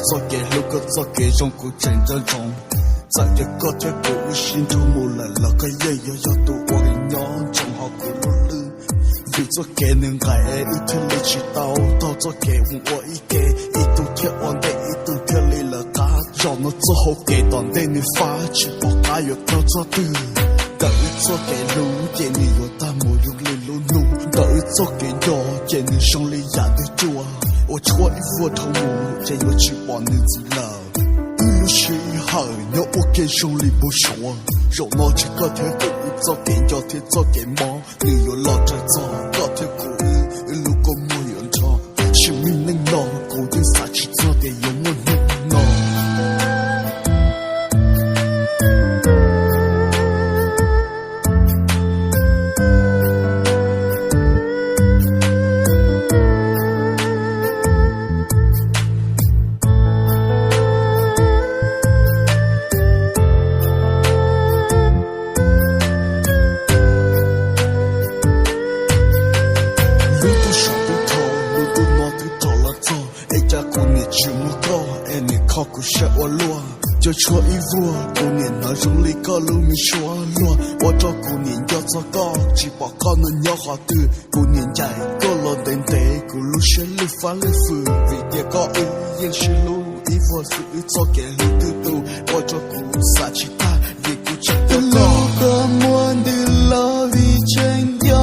做给路个做给中古真正中，在这个天古心中木来了个爷爷要读我的娘，正好古路了。为做给能爱一天力气到做给我一给一度天王的一度天里了嘎，让我之后给当的你发起把家有到做的。等于做给路给你有大木用力路怒，等于做给药给你手里压的住啊，我戳一副头目这有去往你子了。一路是好要我给手里不说，肉脑这个天狗做给药天做给猫，你有老在做个天狗一路过没人唱，是命令脑固定啥去做的有我能脑。就说一副姑娘那容里个路没说落，我找姑娘要做高，只把可能要好的姑娘在个路等待，咕噜是路翻了扶，为点高一也是路，一副是做给路嘟嘟，我找姑啥其他也不知道。路个莫的老为真要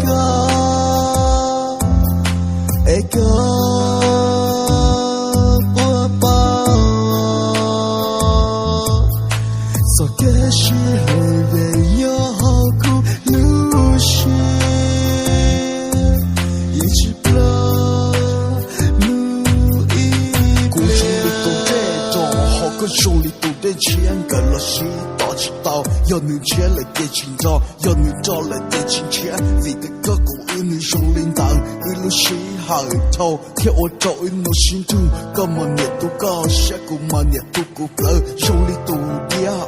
个，一个。是后人有好苦路是一直不努力故事里都这种好个手里都得钱个了是大起道要能钱来给清照要能找来给清钱为的个股一女手领导一路是好头贴我找一路心中干嘛你都高下股嘛你都股高手里都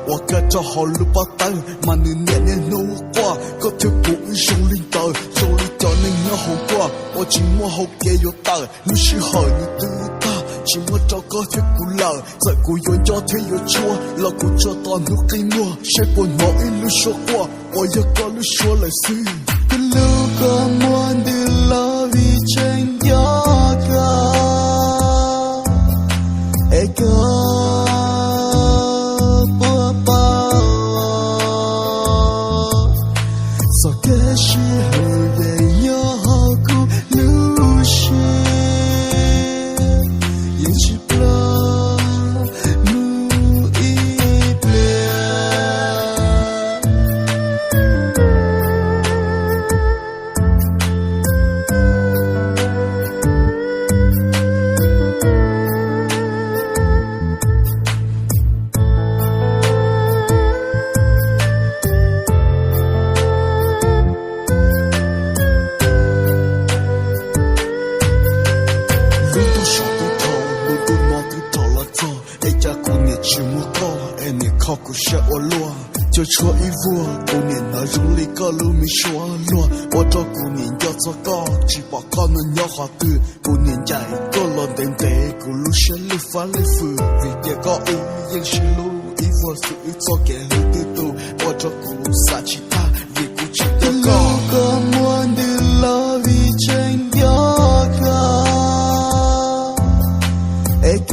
我跟着好路把灯，嘛你年年努过，个条不手里刀，手里叫你要好过，我寂寞好给有大，路是好你都大，寂寞找个条古老，在古原家天有错，老古找到努给我，谁不拿一路说过，我要个路说来是，个路个莫的老为真要个，一个。是后人有好苦路是一直不努力不古是我落，就说一副姑娘那容里个路没说落，我找姑娘要做高，只把可能要好的姑娘在个路等待，咕噜是路翻了扶，为点高一也是路，一副是做给路的路，我找姑啥其他也不知道高。个莫的老为真要个，一个。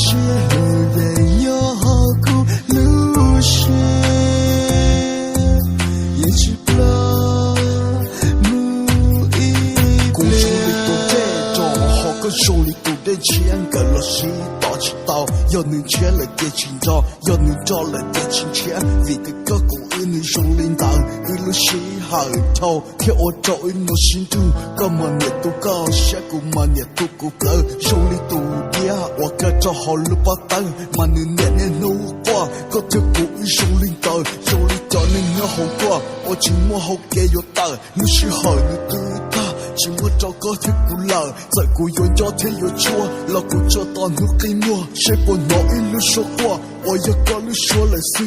是后人有好苦路是一直不努力故事里都这种好个手里都得钱个了是大起道要能钱来给清照要能找来给清钱为的个股一女手领导一路是好头贴我找一路心中干嘛你都高下股嘛你都股高手里都我跟着好路把灯，嘛你年年努过，个条不手领导，手里叫你要好过，我寂寞好给有大，路是好你都大，寂寞找个条古老，在古原家天有错，老古找到努给我，谁不拿一路说话，我要个路说来是，